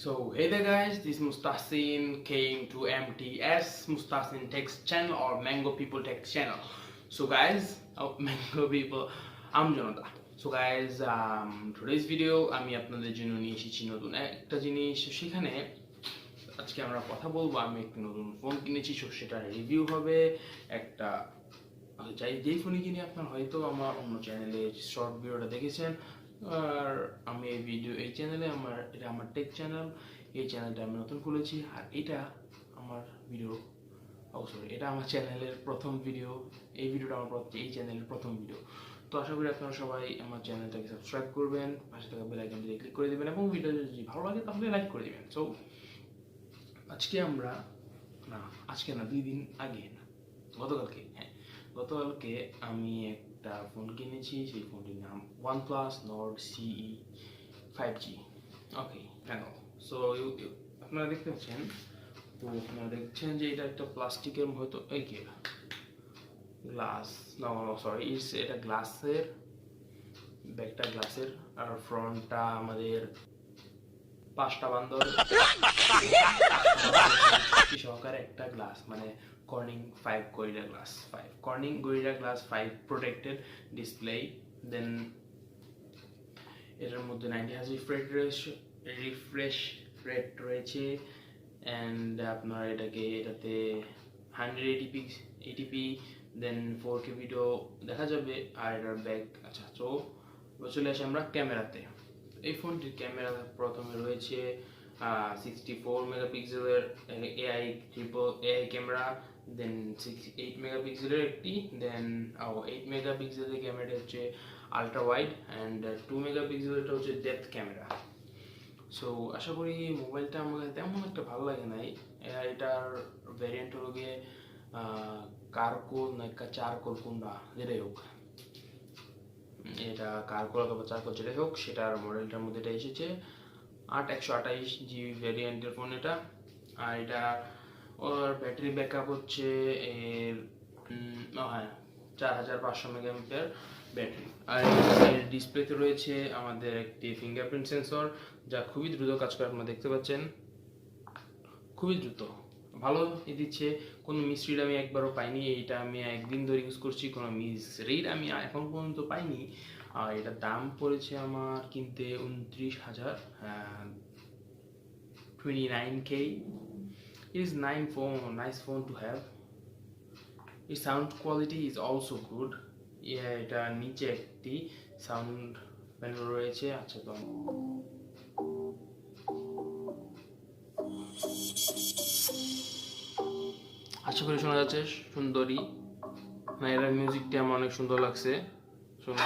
So hey there guys, this Mustasin came to MTS Mustasin Text channel or Mango People Text channel. So guys, Mango People, I'm Jonathan. So guys, today's video আমি আপনাদের জন্য নিয়ে এসেছি নতুন একটা জিনিস। সেখানে আজকে আমরা কথা বলবো, আমি একটা নতুন ফোন কিনেছি, সেটার রিভিউ হবে একটা। যেই ফোনই কিনে আপনার হয়তো আমার অন্য চ্যানেলে শর্ট ভিডিওটা দেখেছেন, আর আমি এই চ্যানেলে এটা আমার টেক চ্যানেল। এই চ্যানেলটা আমি নতুন খুলেছি, আর এটা আমার ভিডিও এটা আমার চ্যানেলের প্রথম ভিডিও। এই ভিডিওটা আমার এই চ্যানেলের প্রথম ভিডিও। তো আশা করি আপনারা সবাই আমার চ্যানেলটাকে সাবস্ক্রাইব করবেন, পাশে থাকা বেল আইকনটি ক্লিক করে দেবেন এবং ভিডিও যদি ভালো লাগে তাহলে লাইক করে দেবেন। সো আজকে না 2 দিন আগে না, গতকালকে আমি একটা ফোন কিনেছি। সেই ফোনটির নাম OnePlus Nord CE 5G। ওকে, সো আপনারা দেখতে পাচ্ছেন, তো আপনারা দেখছেন যে এটা একটা প্লাস্টিকের হয়তো গ্লাস, এটা গ্লাসের, ব্যাকটা গ্লাসের, আর ফ্রন্টটা আমাদের 5টা বান্দর সহকারে একটা গ্লাস, মানে Corning Gorilla Glass 5 protected display। দেন এটার মধ্যে 90 Hz রিফ্রেশ রেট রয়েছে, অ্যান্ড আপনার এটাতে 180p দেন 4K ভিডিও দেখা যাবে। আর এটার ব্যাক তো চলে আসি আমরা ক্যামেরাতে। এই ফোনটির ক্যামেরা প্রথমে রয়েছে 64 মেগাপিক্সেলের AI ক্যামেরা, দেন 8 মেগাপিক্সেলের একটি, দেন 8 মেগাপিক্সেলের ক্যামেরাটা হচ্ছে আলট্রা ওয়াইড, অ্যান্ড 2 মেগাপিক্সেলটা হচ্ছে ডেপথ ক্যামেরা। সো আশা করি মোবাইলটা আমাকে তেমন একটা ভালো লাগে নাই। এটার ভ্যারিয়েন্ট হলো গিয়ে কার্কোল না চারকোল, কোনটা যেটাই হোক, এটা কার্কোল অথবা চারকোল যেটাই হোক, সেটার মডেলটার মধ্যে এটা এসেছে 128GB ভ্যারিয়েন্টের ফোন এটা। আর এটা ওর ব্যাটারি ব্যাকআপ হচ্ছে 4500 মেগাঅ্যাম্পিয়ার ব্যাটারি। আর এর ডিসপ্লেতে রয়েছে আমাদের একটি ফিঙ্গারপ্রিন্ট সেন্সর, যা খুবই দ্রুত কাজ করে। আপনারা দেখতে পাচ্ছেন খুবই দ্রুত, ভালো দিচ্ছে, কোনো মিসরিড আমি একবারও পাইনি। এইটা আমি একদিন ধরে ইউজ করছি, কোনো মিসরিড আমি এখন পর্যন্ত পাইনি। আর এটার দাম পড়েছে আমার কিনতে 29,000, 29K। It is nice phone to have. Its sound quality is also good. এটা নিচে একটি সাউন্ড প্যানেল রয়েছে। আচ্ছা, তো আশা করি শোনা যাচ্ছে সুন্দরী না, এর মিউজিকটা আমার অনেক সুন্দর লাগছে। শোনা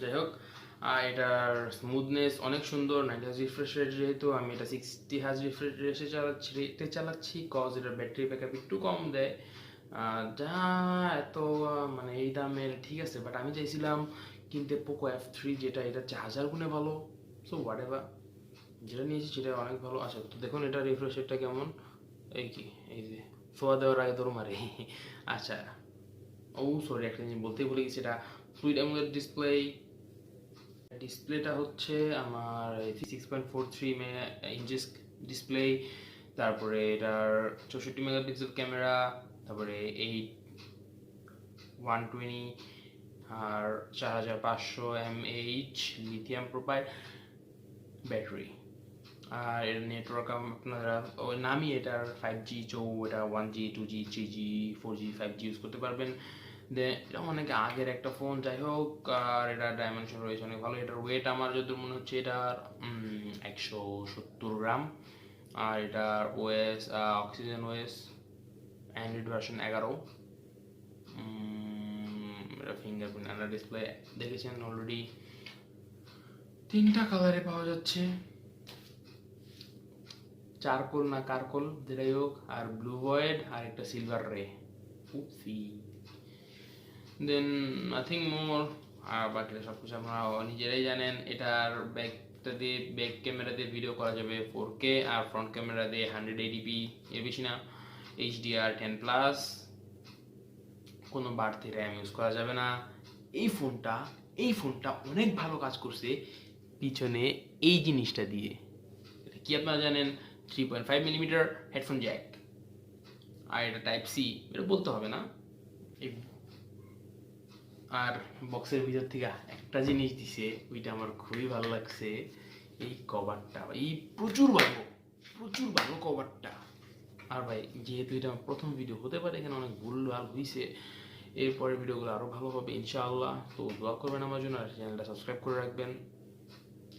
যাই হোক, এটার স্মুথনেস অনেক সুন্দর। 90 Hz রিফ্রেশ রেট, যেহেতু আমি এটা 60 Hz রিফ্রেশ রেটে চালাচ্ছি, কজ এটার ব্যাটারি ব্যাকআপ একটু কম দেয়, যা এত মানে এই দামের ঠিক আছে। বাট আমি চাইছিলাম কিনতে পোকো F3, যেটা এটা 1000 গুণে ভালো। সো হোয়াট এভার, যেটা নিয়েছি সেটা অনেক ভালো। আচ্ছা, তো দেখুন এটা রিফ্রেশ রেটটা কেমন। এই যে ফোয়া দেওয়ার আগে দৌড় মারে। আচ্ছা, সরি, একটা জিনিস বলতেই ভুলে গেছি, এটা ফ্লুইড অ্যামোলেড ডিসপ্লেটা হচ্ছে আমার 6.43 ইঞ্চেস ডিসপ্লে। তারপরে এটার 64 মেগাপিক্সেল ক্যামেরা, তারপরে 120 আর 4500 mAh লিথিয়াম প্রোপাইল ব্যাটারি। আর এর নেটওয়ার্ক আপনারা ওই নামই এটার 5G, এটা 1G 2G 3G 4G 5G use করতে পারবেন। এটা অনেক আগের একটা ফোন, যাই হোক। আর এটা ডাইমেনশন রয়েছে অনেক ভালো। এটার ওয়েট আমার যত মনে হচ্ছে এটার 170 গ্রাম। আর এটার OS oxygen OS Android version 11। এটা ফিঙ্গারপ্রিন্ট আন্ডার ডিসপ্লে দেখেছেন অলরেডি। 3টা কালারে পাওয়া যাচ্ছে, চারকোল না কারকোল যেটাই হোক, আর ব্লু ভয়েড আর একটা সিলভার রে। দেন নাথিং মোর। আর বাকিটা সব কিছু আপনারা নিজেরাই জানেন। এটার ব্যাক এটা দিয়ে ব্যাক ক্যামেরা দিয়ে ভিডিও করা যাবে 4K, আর ফ্রন্ট ক্যামেরা দিয়ে 180p, এর বেশি না। HDR 10+, কোনো বাড়তি র্যাম ইউজ করা যাবে না। এই ফোনটা অনেক ভালো কাজ করছে পিছনে এই জিনিসটা দিয়ে। এটা কি আপনারা জানেন? 3.5mm হেডফোন জ্যাক, আর এটা টাইপ সি, এটা বলতে হবে না। আর বক্সের ভিতর থেকে একটা জিনিস দিছে, ওইটা আমার খুবই ভালো লাগছে, এই কভারটা। এই প্রচুর ভালো কভারটা। আর ভাই যেহেতু এটা আমার প্রথম ভিডিও, হতে পারে এখানে অনেক ভুলভাল হয়েছে, এরপরের ভিডিওগুলো আরও ভালো হবে ইনশাআল্লাহ। তো দোয়া করবেন আমার জন্য, আর চ্যানেলটা সাবস্ক্রাইব করে রাখবেন।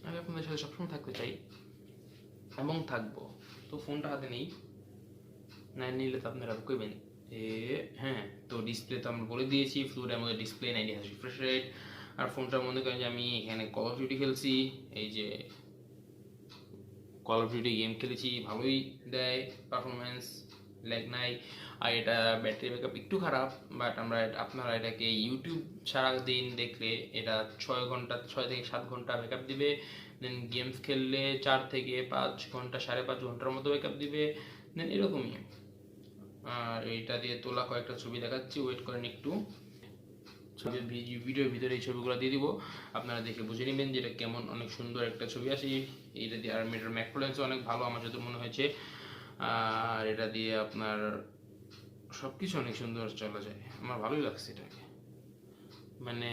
আমি আপনাদের সাথে সবসময় থাকতে চাই এবং থাকবো। তো ফোনটা হাতে নেই, না নিলে তো আপনারা কইবেন হ্যাঁ। তো ডিসপ্লে তো আমরা বলে দিয়েছি, ফ্লুইড আমাদের ডিসপ্লে, 90 হার্জ রিফ্রেশ রেট। আর ফোনটা মনে করেন যে আমি এখানে কল অফ ডিউটি খেলছি, এই যে কল অফ ডিউটি গেম খেলেছি, ভালোই দেয় পারফরমেন্স, ল্যাগ নাই। আর এটা ব্যাটারি ব্যাকআপ একটু খারাপ, বাট আপনারা এটাকে ইউটিউব সারাদিন দেখলে এটা 6 থেকে 7 ঘন্টা ব্যাকআপ দিবে। দেন গেমস খেললে 4 থেকে 5 ঘন্টা, 5.5 ঘন্টার মতো ব্যাকআপ দিবে। দেন এরকমই। আর এইটা দিয়ে তোলা কয়েকটা ছবি দেখাচ্ছি, ওয়েট করেন একটু। ভিডিওর ভিতরে এই ছবিগুলো দিয়ে দিব, আপনারা দেখে বুঝে নেবেন যে এটা কেমন। অনেক সুন্দর একটা ছবি আসে এইটা দিয়ে। আর এটার ম্যাকফ্লুয়েন্স অনেক ভালো আমার যত মনে হয়েছে। আর এটা দিয়ে আপনার সব কিছু অনেক সুন্দর চলা যায়, আমার ভালোই লাগছে এটাকে। মানে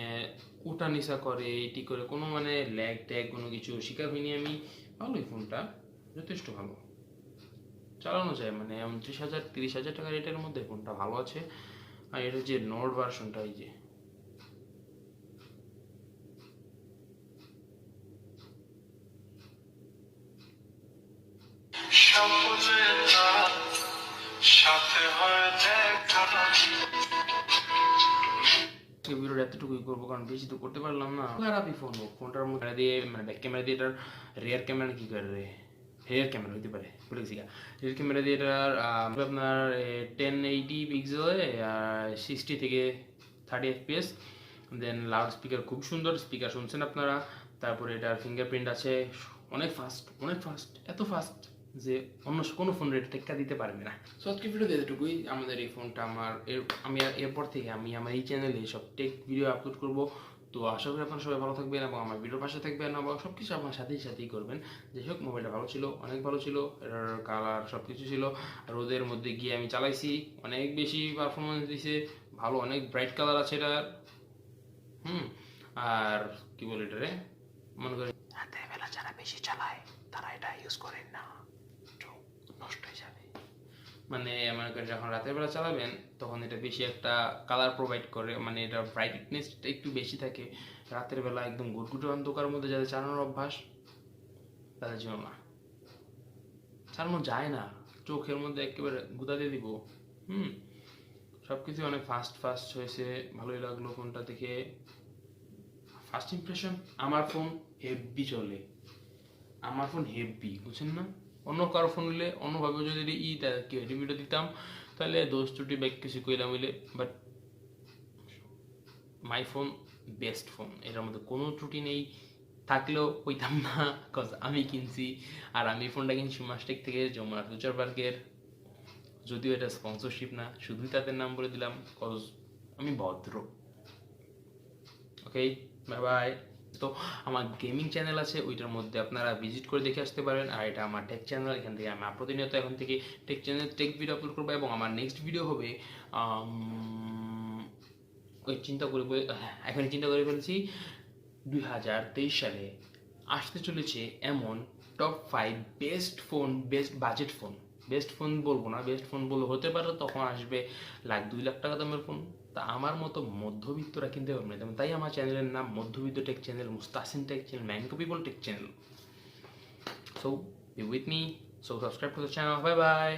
উঠা নিচা করে, এটি করে, কোনো মানে ল্যাগ ট্যাগ কোনো কিছু শিকার হয়নি আমি। ভালোই, ফোনটা যথেষ্ট ভালো, চালানো যায়। মানে 29,000-30,000 টাকা রেটের মধ্যে ফোনটা ভালো আছে। আর এটা যে নোট ভার্সনটা, এই যে ভিডিওটা এতটুকুই করবো, কারণ বেশি তো করতে পারলাম না। খারাপই ফোন হোক, ফোনটার মধ্যে দিয়ে মানে ব্যাক ক্যামেরা দিয়ে এটার রিয়ার ক্যামেরা কি করে রিয়ার ক্যামেরা হইতে পারে বলে গেছি। রিয়ার ক্যামেরা দিয়ে এটার আপনার 1080 পিক্সেলে 60 থেকে 30 FPS। দেন লাউড স্পিকার, খুব সুন্দর স্পিকার শুনছেন আপনারা। তারপরে এটার ফিঙ্গারপ্রিন্ট আছে, অনেক ফাস্ট, এত ফাস্ট যে অন্য কোনো ফোন রেট টেক্কা দিতে পারবে না। সো আজকে ভিডিও এতটুকুই। আমাদের এই ফোনটা আমি এরপর থেকে আমি আমার এই চ্যানেলে সব টেক ভিডিও আপলোড করব। তো আশা করি আপনারা সবাই ভালো থাকবেন এবং আমার ভিডিওর পাশে থাকবেন, এবং সব কিছু আপনার সাথেই করবেন। যাই হোক, মোবাইলটা ভালো ছিল, অনেক ভালো ছিল, এটার কালার সব কিছু ছিল। রোদের মধ্যে গিয়ে আমি চালাইছি, অনেক বেশি পারফরমেন্স দিছে, ভালো, অনেক ব্রাইট কালার আছে এটার। আর কি বলে এটারে, মনে করেন রাতের বেলা যারা বেশি চালায় তারা এটা ইউজ করেন না, নষ্ট হয়ে যাবে। মানে মনে করেন যখন রাতের বেলা চালাবেন তখন এটা বেশি একটা কালার প্রোভাইড করে, মানে এটা ব্রাইটনেসটা একটু বেশি থাকে। রাতের বেলা একদম গুটগুটে অন্ধকারের মধ্যে যাদের চালানোর অভ্যাস, তাদের জন্য না, চালানো যায় না, চোখের মধ্যে একেবারে গুঁতা দিয়ে দিব। সব কিছু অনেক ফাস্ট হয়েছে, ভালোই লাগলো ফোনটা দেখে। ফার্স্ট ইমপ্রেশন, আমার ফোন হেভি চলে, আমার ফোন হেভি, বুঝছেন না? অন্য কারো ফোন হলে অন্যভাবে যদি রিভিউটা দিতাম, তাহলে দোষ ত্রুটি ব্যাক কিছু কইলাম হইলে, but my phone best phone, এটার মধ্যে কোনো ত্রুটি নেই। থাকলেও কইতাম না, কজ আমি কিনছি। আর আমি ফোনটা কিনছি মাস্টেক থেকে, যমুনা ফিউচার পার্কের। যদিও এটা স্পন্সরশিপ না, শুধুই তাদের নাম বলে দিলাম, কজ আমি ভদ্র। ওকে, বাই বাই। তো আমার গেমিং চ্যানেল আছে, ওইটার মধ্যে আপনারা ভিজিট করে দেখে আসতে পারেন। আর এটা আমার টেক চ্যানেল, এখান থেকে আমি প্রতিনিয়ত এখন থেকে টেক ভিডিও আপলোড করবো। এবং আমার নেক্সট ভিডিও হবে এখনই চিন্তা করে ফেলছি, 2023 সালে আসতে চলেছে এমন টপ 5 বেস্ট ফোন বলবো না, বেস্ট ফোন বলে হতে পারে, তখন আসবে 1,00,000-2,00,000 টাকা দামের ফোন। তা আমার মতো মধ্যবিত্তরা কিনতে পারবে না, তাই আমার চ্যানেলের নাম মধ্যবিত্ত tech channel, Mustasin tech channel, mango people tech channel. So be with me, so subscribe to the channel. Bye by.